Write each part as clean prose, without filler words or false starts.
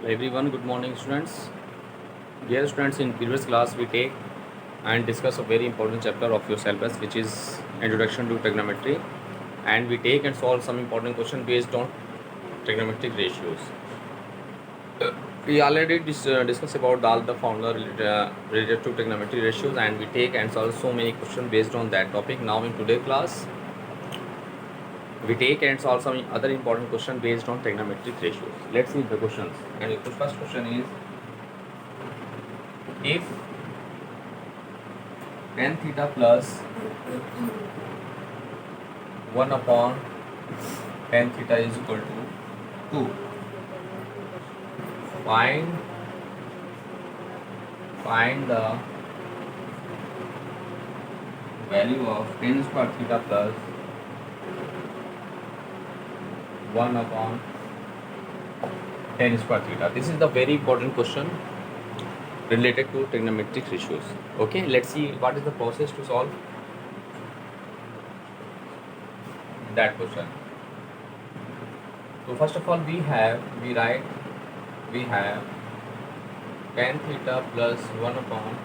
Everyone, good morning students. Dear students, in previous class we take and discuss a very important chapter of your syllabus, which is Introduction to Trigonometry, and we take and solve some important question based on trigonometric ratios. We already discussed about all the formula related to trigonometry ratios, and we take and solve so many questions based on that topic. Now in today's class we take and solve some other important question based on trigonometric ratios. Let's see the questions. And the first question is, if tan theta plus 1 upon tan theta is equal to 2, find the value of tan square theta plus 1 upon tan square theta. This is the very important question related to trigonometric ratios. Okay, let's see what is the process to solve that question. So first of all, we have tan theta plus 1 upon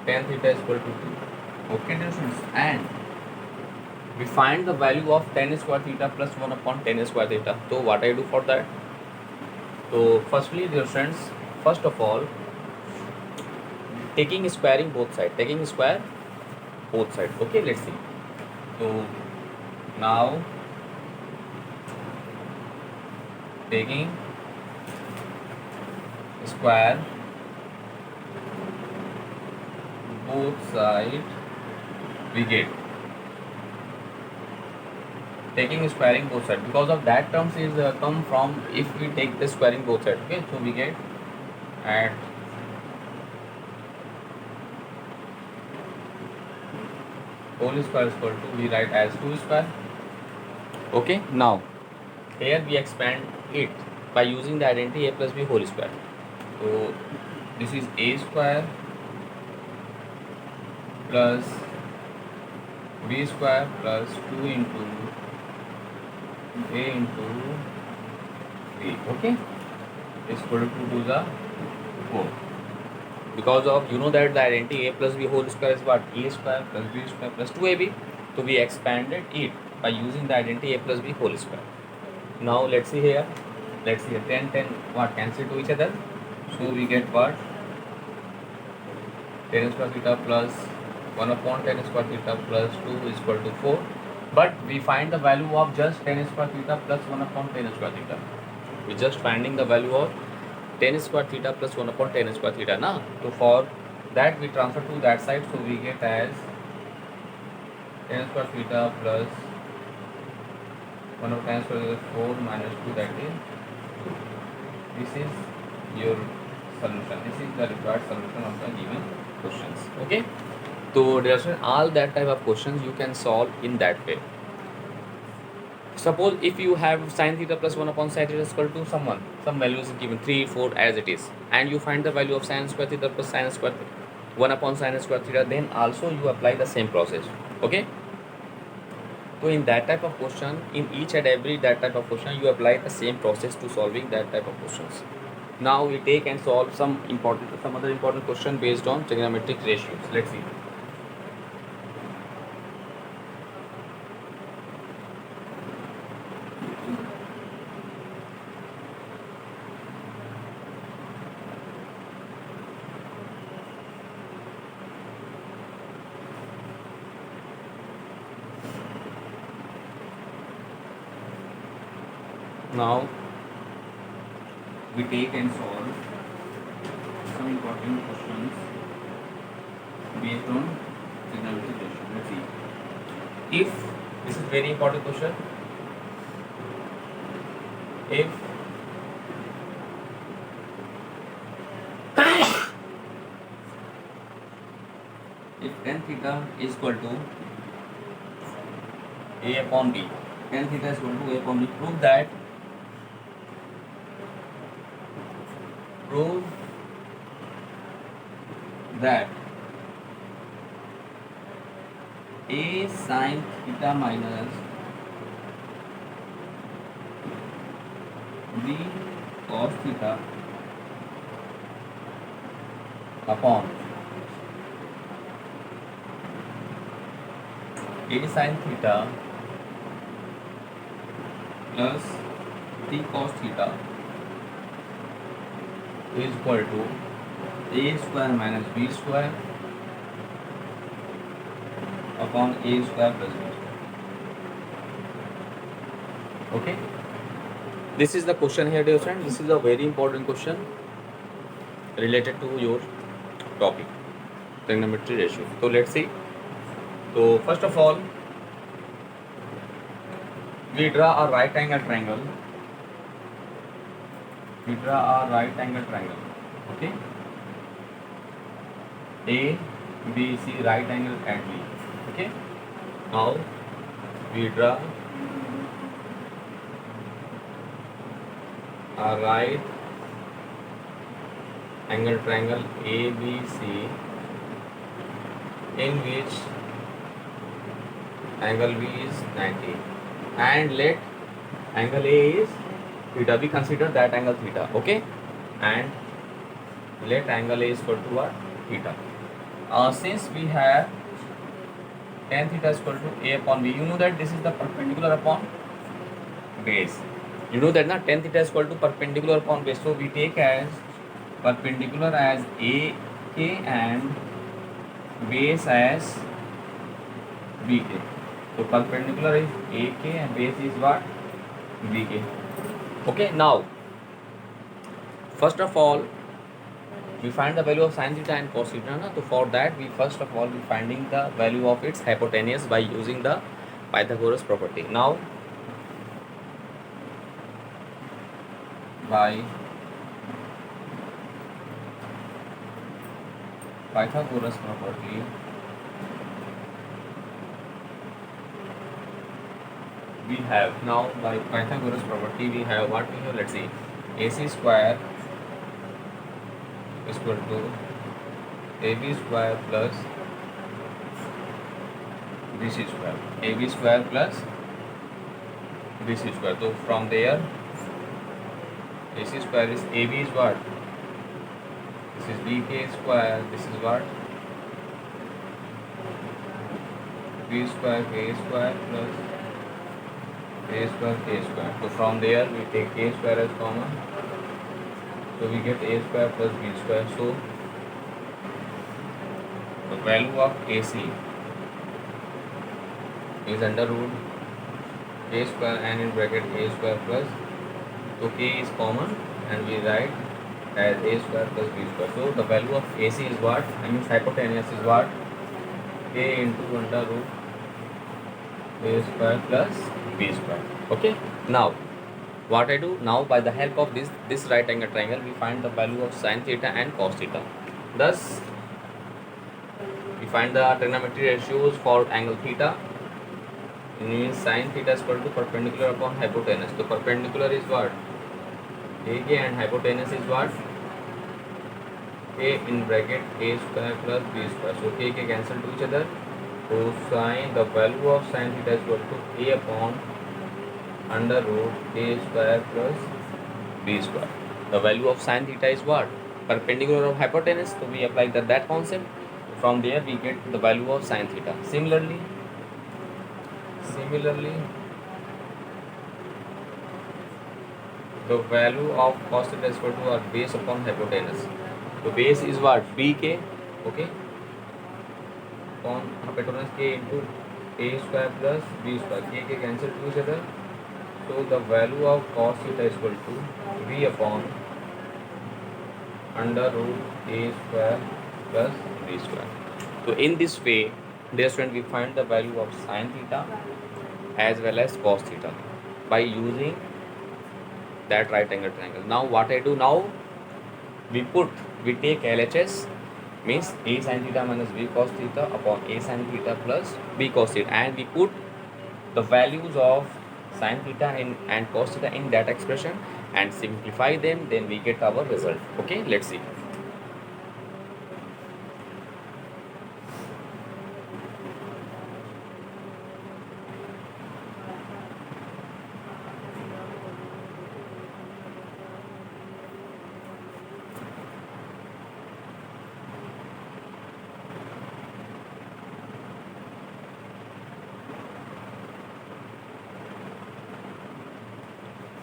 tan theta is equal to 2. Okay, dear students, and we find the value of tan square theta plus 1 upon tan square theta. So what I do for that? So firstly, dear friends, first of all, taking square both sides. Okay, let's see. So now taking square both sides, we get taking squaring both sides, because of that terms is come from if we take the squaring both sides. Okay, so we get at whole square is equal to, we write as 2 square. Okay, now here we expand it by using the identity a plus b whole square. So this is a square plus b square plus 2 into a into b. Okay, is equal to 2 to the 4. Because of, you know that the identity a plus b whole square is what? A square plus b square plus 2ab. So we expanded it by using the identity a plus b whole square. Now let's see here. 10 what cancel to each other. So we get what? Tan square theta plus 1 upon tan square theta plus 2 is equal to 4. But we find the value of just tan square theta plus 1 upon tan square theta. We just finding the value of tan square theta plus 1 upon tan square theta na. So for that we transfer to that side, so we get as tan square theta plus 1 over tan square is 4 minus 2, that is 2. This is your solution. This is the required solution of the given questions. Okay, so there are all that type of questions you can solve in that way. Suppose if you have sin theta plus 1 upon sin theta is equal to some value is given 3, 4 as it is, and you find the value of sin square theta plus sin square 1 upon sin square theta, then also you apply the same process. Okay, so in that type of question, in each and every that type of question, you apply the same process to solving that type of questions. Now we take and solve some other important question based on trigonometric ratios. Let's see. Now we take and solve some important questions based on trigonometric ratio. Let's see. If this is very important question, if tan theta is equal to a upon b, tan theta is equal to a upon b, prove that a sin theta minus b cos theta upon a sin theta plus t cos theta is equal to a square minus b square upon a square plus b square. Okay, this is the question here, dear friend. This is a very important question related to your topic, trigonometry ratio. So let's see. So first of all, we draw a right angle triangle. We draw a right angle triangle. Okay, A, B, C, right angle at B. Okay, now we draw a right angle triangle ABC in which angle B is 90 and let angle A is theta. We consider that angle theta. Okay, and let angle A is equal to what? Theta. Since we have tan theta is equal to A upon B, you know that this is the perpendicular upon base. You know that na, tan theta is equal to perpendicular upon base. So we take as perpendicular as AK and base as BK. So perpendicular is AK and base is what? BK. Okay, now first of all we find the value of sin theta and cos theta. Na? So for that we first of all we finding the value of its hypotenuse by using the Pythagoras property. Now by Pythagoras property we have, now by Pythagoras property we have what we have, let's see, AC square is equal to AB square plus BC square. AB square plus BC square. So from there AC square is AB is what? This is BK square. This is what? B square K square plus A square K square. So from there we take K square as common. So we get A square plus B square. So the value of AC is under root A square and in bracket A square plus, so K is common and we write as A square plus B square. So the value of AC is what? I mean hypotenuse is what? K into under root A square plus B square. Okay, now what I do now, by the help of this right angle triangle we find the value of sin theta and cos theta. Thus we find the trigonometry ratios for angle theta. It means sin theta is equal to perpendicular upon hypotenuse. So perpendicular is what? AK and hypotenuse is what? A in bracket A square plus B square. So K cancel to each other. So sin, the value of sin theta is equal to A upon under root A square plus B square. The value of sin theta is what? Perpendicular of hypotenuse. So we apply that concept. From there we get the value of sin theta. Similarly, the value of cos theta is equal to our base upon hypotenuse. So base is what? BK. Okay. Upon hypotenuse K into A square plus B square. K cancel to each other. So the value of cos theta is equal to V upon under root A square plus B square. So in this way, dear student, we find the value of sin theta as well as cos theta by using that right angle triangle. Now what I do now, we take LHS, means A sin theta minus B cos theta upon A sin theta plus B cos theta, and we put the values of sin theta and cos theta in that expression and simplify them, then we get our result. Okay, let's see.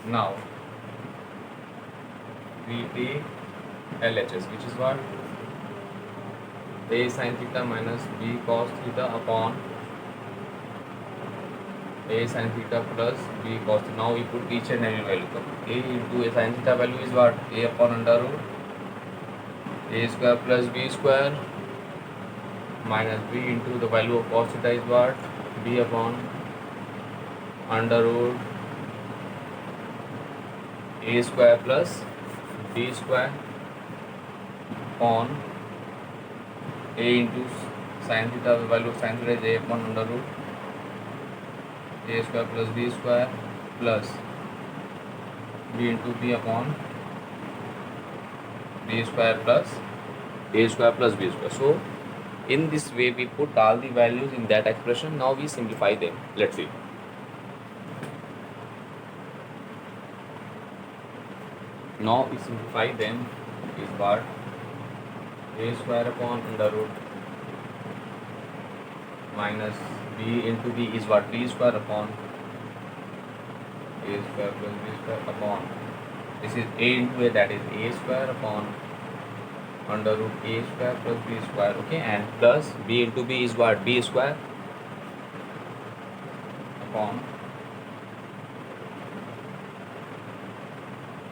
Now we take LHS, which is what? A sin theta minus B cos theta upon A sin theta plus B cos theta. Now we put each and every value. A into A sin theta value is what? A upon under root A square plus B square minus B into the value of cos theta is what? B upon under root A square plus B square upon A into sin theta. The value of sin theta is A upon under root A square plus B square plus B into B upon B square plus A square plus B square. So in this way we put all the values in that expression. Now we simplify them. Let's see. Now we simplify them is what? A square upon under root minus B into B is what? B square upon A square plus B square upon, this is A into A, that is A square upon under root A square plus B square, okay, and plus B into B is what? B square upon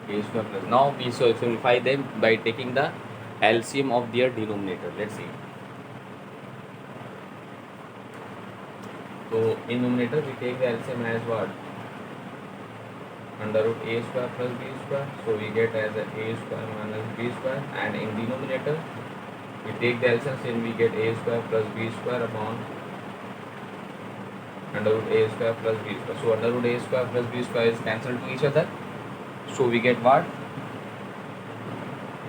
A square plus. Now we simplify them by taking the LCM of their denominator. Let's see. So in numerator we take the LCM as what? Under root A square plus B square. So we get as a square minus B square, and in denominator we take the LCM and we get A square plus B square upon under root A square plus B square. So under root A square plus B square is cancelled to each other. So we get what?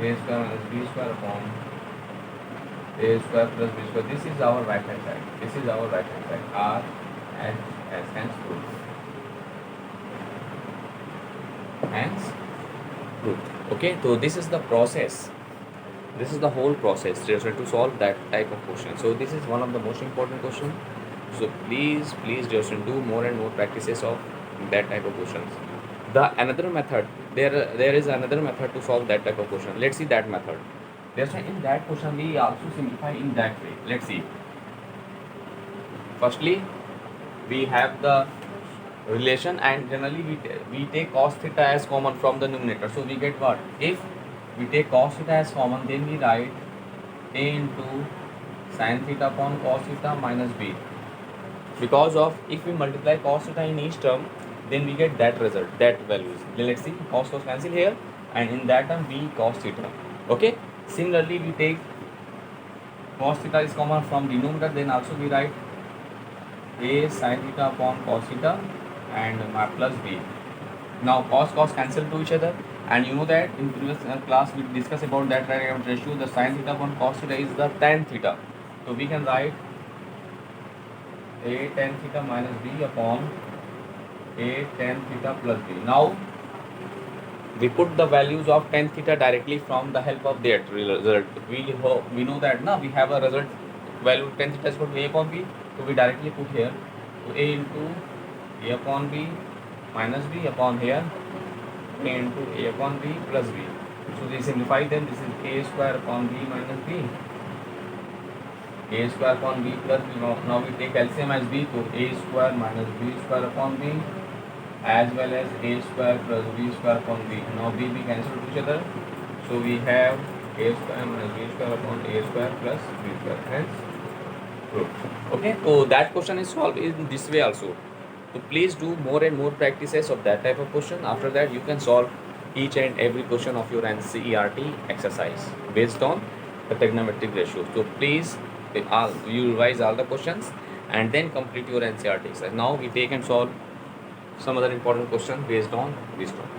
A square minus B square upon A square plus B square. This is our right hand side. This is our right hand side. R H S, hence proof. Hence proof. Okay, so this is the process. This is the whole process just to solve that type of question. So this is one of the most important question. So please just do more and more practices of that type of questions. The another method, there is another method to solve that type of question. Let's see that method. That's why in that question we also simplify in that way. Let's see. Firstly, we have the relation, and generally we take cos theta as common from the numerator. So we get what? If we take cos theta as common, then we write A into sin theta upon cos theta minus B. Because of if we multiply cos theta in each term, then we get that result, that values. Let's see, cos cancel here, and in that term b cos theta. Okay, similarly we take cos theta is common from denominator, then also we write A sin theta upon cos theta and plus b. Now cos cancel to each other, and you know that in previous class we discussed about that right ratio. The sin theta upon cos theta is the tan theta, so we can write A tan theta minus b upon A tan theta plus b. Now we put the values of tan theta directly from the help of that result. We know that now we have a result value tan theta is equal to A upon b, so we directly put here, so A into A upon b minus b upon here A into A upon b plus b. So we simplify them. This is A square upon b minus b, A square upon b plus b. Now we take LCM as b, so A square minus b square upon b, as well as A square plus b square upon b. Now b cancel to each other, so we have A square minus b square upon A square plus b square. Hence proof. Okay, so that question is solved in this way also. So please do more and more practices of that type of question. After that you can solve each and every question of your NCERT exercise based on the trigonometric ratio. So please you revise all the questions and then complete your NCERT exercise. Now we take and solve some other important question based on these topics.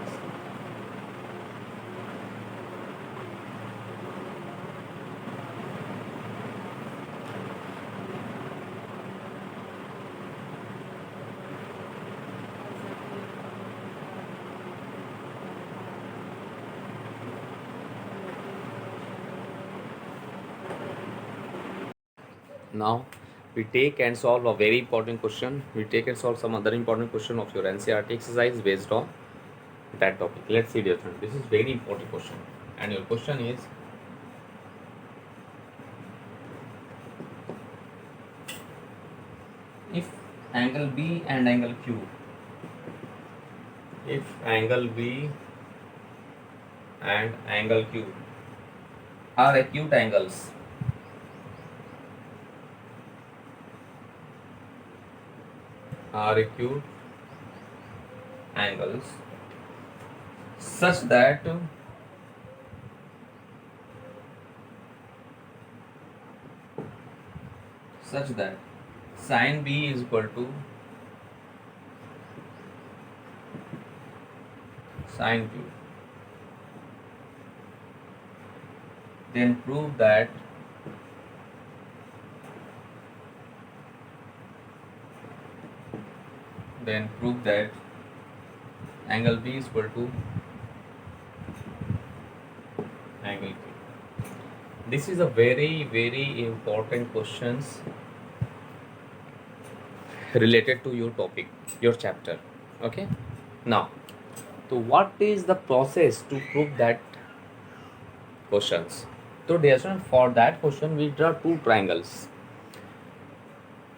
Now we take and solve a very important question. We take and solve some other important question of your NCERT exercise based on that topic. Let's see, dear friend. This is very important question, and your question is, if angle B and angle Q, if angle B and angle Q are acute angles, are acute angles such that sin B is equal to sin Q, then prove that angle B is equal to angle Q. This is a very important questions related to your topic, your chapter. Okay, now, so what is the process to prove that questions? So dear student, for that question we draw two triangles.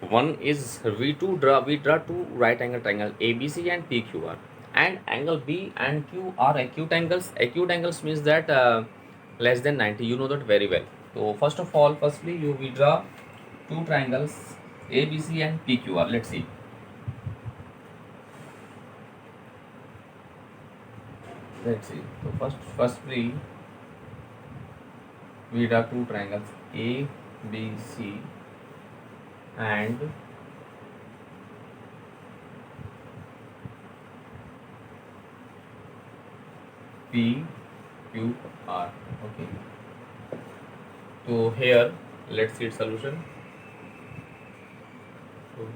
One is we draw two right angle triangle ABC and PQR, and angle B and Q are acute angles. Acute angles means that less than 90. You know that very well. So firstly we draw two triangles ABC and PQR. Let's see. So firstly we draw two triangles ABC and PQR. Okay. So here let's see its solution.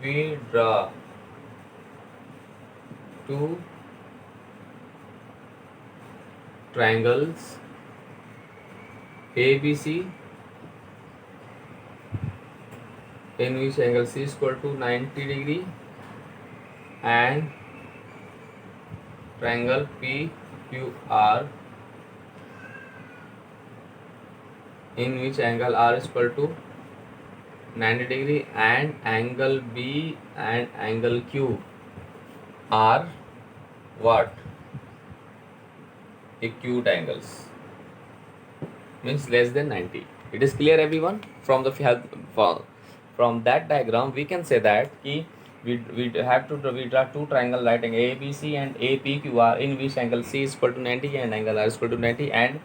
We draw two triangles ABC in which angle C is equal to 90 degree, and triangle PQR in which angle R is equal to 90 degree, and angle B and angle Q are what? Acute angles, means less than 90. It is clear, everyone? From the from that diagram we can say that we draw two triangle right angle ABC and APQR in which angle C is equal to 90 and angle R is equal to 90, and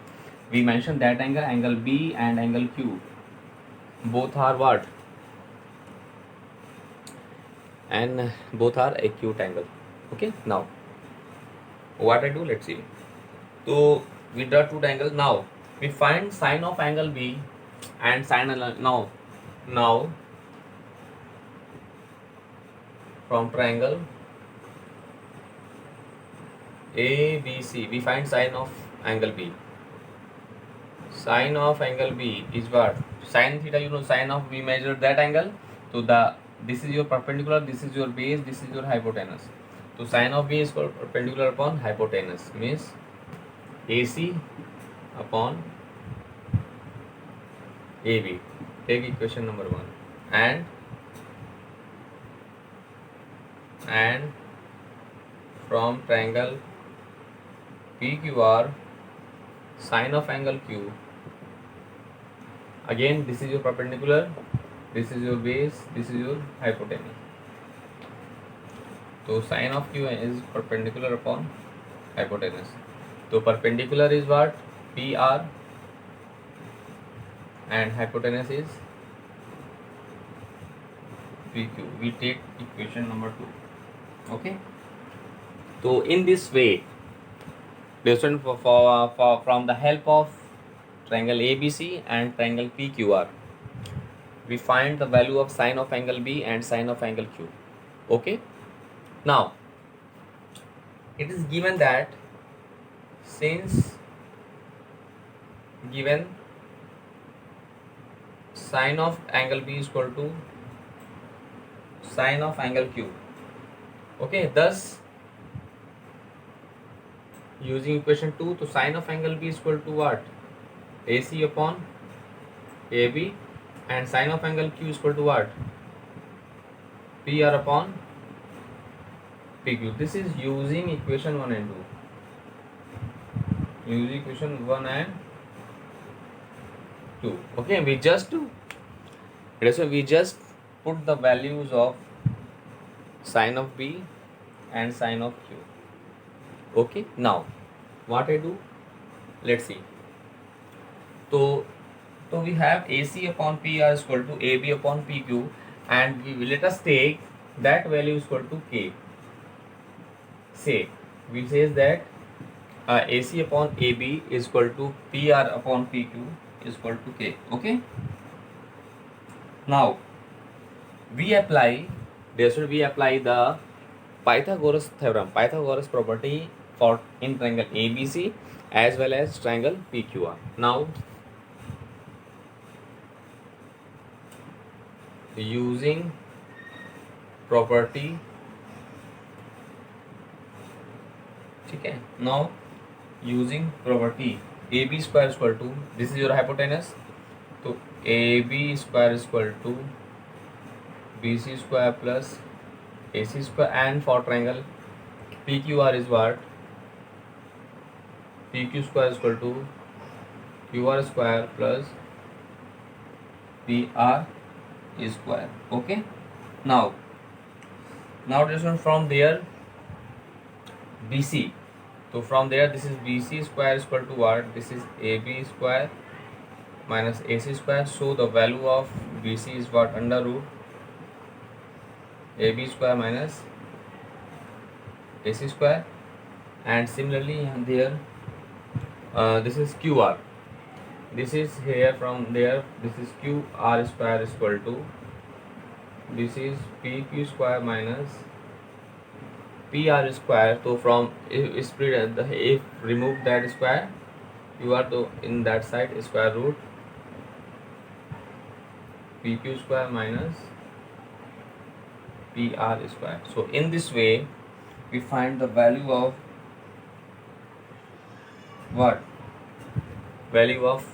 we mention that angle B and angle Q both are what? And both are acute angle. Okay, now what I do, let's see. So we draw two triangles. Now we find sine of angle B and sine now from triangle ABC we find sine of angle B. Sine of angle B is what? Sine theta, you know, sine of, we measure that angle. So this is your perpendicular, this is your base, this is your hypotenuse. So sine of B is perpendicular upon hypotenuse, means AC upon AB. Take equation number 1. And from triangle PQR, sine of angle Q, again this is your perpendicular, this is your base, this is your hypotenuse. So sine of Q is perpendicular upon hypotenuse. So perpendicular is what? PR, and hypotenuse is PQ. We take equation number 2. Okay. So in this way, from the help of triangle ABC and triangle PQR, we find the value of sine of angle B and sine of angle Q. Okay. Now it is given that since given sine of angle B is equal to sine of angle Q, okay, thus using equation 2, तो sin of angle B is equal to what? AC upon AB, and sin of angle Q is equal to what? PR upon PQ. This is using equation 1 and 2. Using equation 1 and 2. Okay, we just put the values of sin of B and sin of Q. Okay, now what I do, let's see. So we have AC upon PR is equal to AB upon PQ, and let us take that value is equal to K. Say we says that AC upon AB is equal to PR upon PQ is equal to K. Okay. Now we apply the Pythagoras theorem, Pythagoras property for in triangle ABC as well as triangle PQR. Now using property, ठीक है, now using property AB square is equal to, this is your hypotenuse, तो AB square is equal to BC square plus AC square, and for triangle PQR is what? PQ square is equal to QR square plus PR square. Okay. Now this one from there BC. So from there this is BC square is equal to what? This is AB square minus AC square. So the value of BC is what? Under root AB square minus AC square. And similarly there this is QR. This is here from there. This is QR square is equal to, this is PQ square minus PR square. So from if remove that square, you are to in that side square root PQ square minus PR square. So in this way we find the value of what? Value of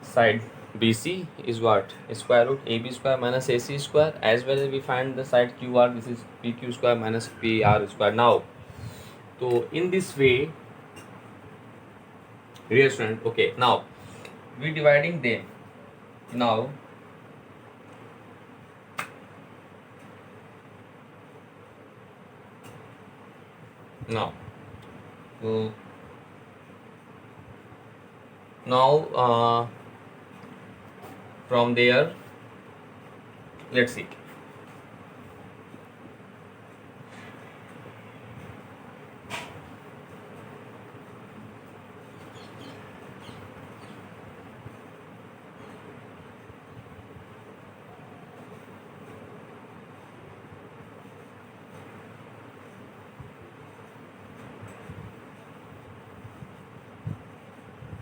side BC is what? Square root AB square minus AC square, as well as we find the side QR, this is PQ square minus PR square. Now, so in this way, dear student, okay, now we dividing them. Now so now from there, let's see.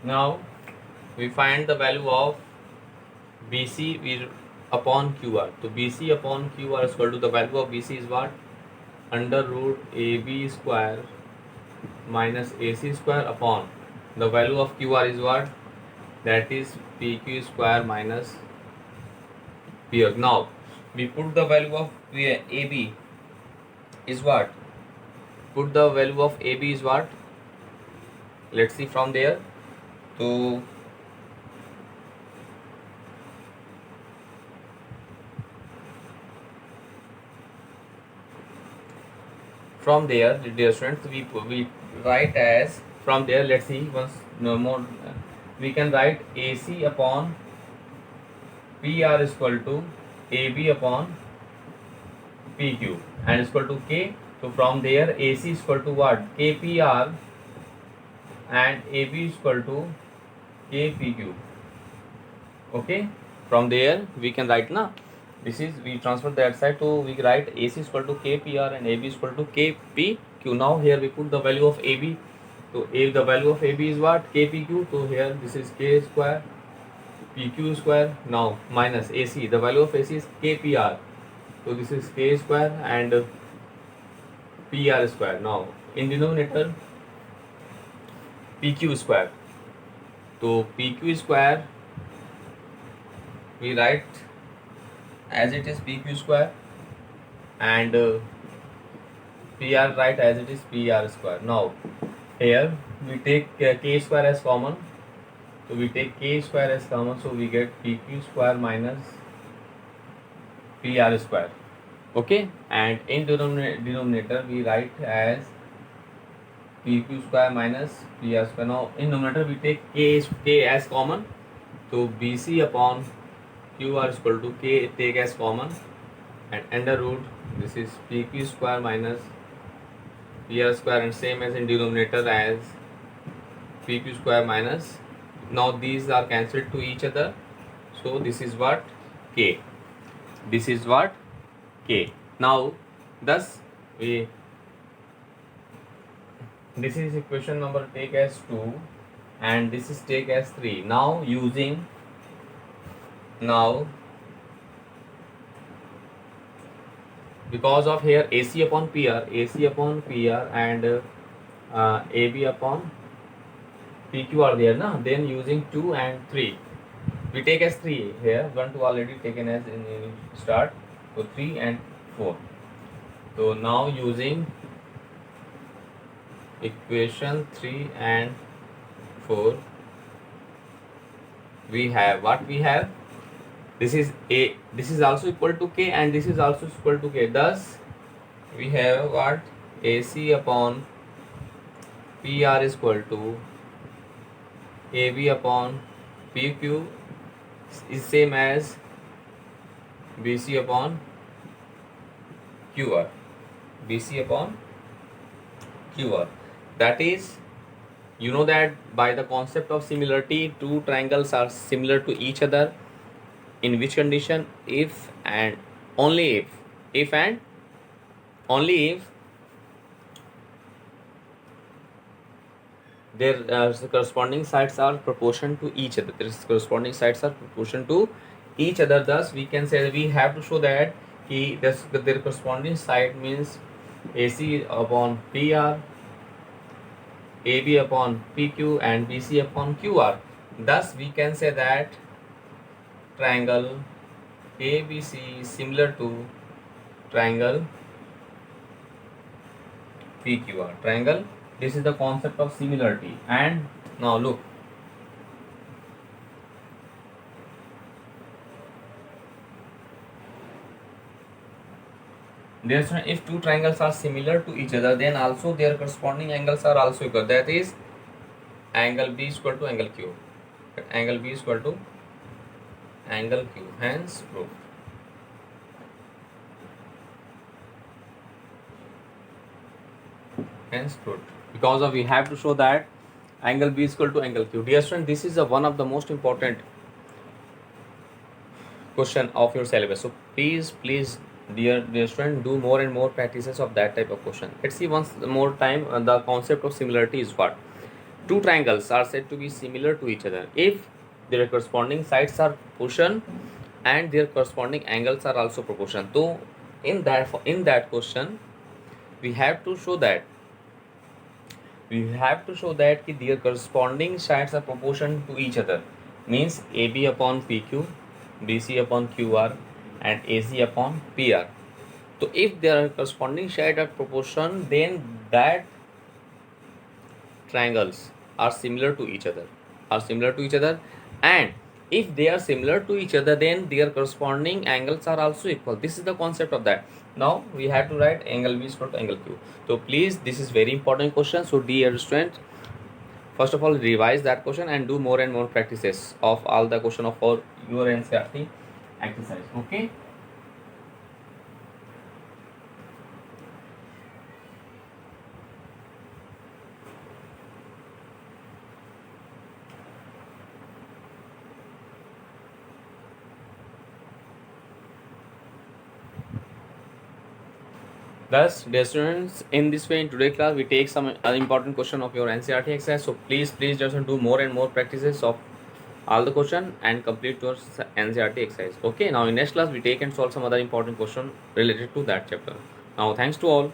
Now we find the value of BC upon QR. So BC upon QR is equal to, the value of BC is what? Under root AB square minus AC square upon the value of QR is what? That is PQ square minus PR. Now we put the value of AB is what? Put the value of AB is what? Let's see from there. So from there, dear students, we write as, from there, let's see once no more, we can write AC upon PR is equal to AB upon PQ and is equal to K. So from there AC is equal to what? KPR, and AB is equal to KPQ. Okay, from there we can write now, this is, we transfer that side, so we write AC is equal to KPR and AB is equal to KPQ. Now here we put the value of AB. So if the value of AB is what? KPQ. So here this is K square PQ square. Now minus AC, the value of AC is KPR. So this is K square and PR square. Now in denominator PQ square. So PQ square we write as it is PQ square, and PR write as it is PR square. Now here we take K square as common. So we take K square as common, so we get PQ square minus PR square. Okay, and in denominator we write as PQ square minus PR square. Now in numerator we take K as common, so BC upon QR is equal to K take as common, and under root this is PQ square minus PR square, and same as in denominator as PQ square minus. Now these are cancelled to each other, so this is what K. This is what K. Now thus we, this is equation number take as 2 and this is take as 3. Now using because of here AC upon PR and AB upon PQ are there na, then using 2 and 3 we take as 3 here, 1 2 already taken as in start, so 3 and 4. So now using equation 3 and 4 we have what we have, this is A, this is also equal to K and this is also equal to K, thus we have what AC upon PR is equal to AB upon PQ is same as BC upon QR. BC upon QR. That is, you know that by the concept of similarity, two triangles are similar to each other. In which condition? If and only if and only if their corresponding sides are proportion to each other. Their corresponding sides are proportion to each other. Thus, we can say that we have to show that their corresponding side means AC upon PR, AB upon PQ, and BC upon QR. Thus, we can say that triangle ABC is similar to triangle PQR. Triangle. This is the concept of similarity. And now look, if two triangles are similar to each other, then also their corresponding angles are also equal. That is, angle B is equal to angle Q. Angle B is equal to angle Q. Hence proved. Hence proved. Because of we have to show that angle B is equal to angle Q. Dear student, this is one of the most important question of your syllabus. So please, dear student, do more and more practices of that type of question. Let's see once more time. The concept of similarity is what? Two triangles are said to be similar to each other if their corresponding sides are proportion and their corresponding angles are also proportion. So in that question we have to show that their corresponding sides are proportion to each other, means AB upon PQ, BC upon QR, and AC upon PR. So if their corresponding sides are proportion, then that triangles are similar to each other. And if they are similar to each other, then their corresponding angles are also equal. This is the concept of that. Now we have to write angle B is equal to angle Q. So please, this is very important question. So dear students, first of all, revise that question and do more and more practices of all the question of your NCERT exercise. Okay. Thus, dear students, in this way in today's class we take some important question of your NCERT exercise. So please just do more and more practices of all the question and complete your NCERT exercise. Okay, now in next class we take and solve some other important question related to that chapter. Now thanks to all.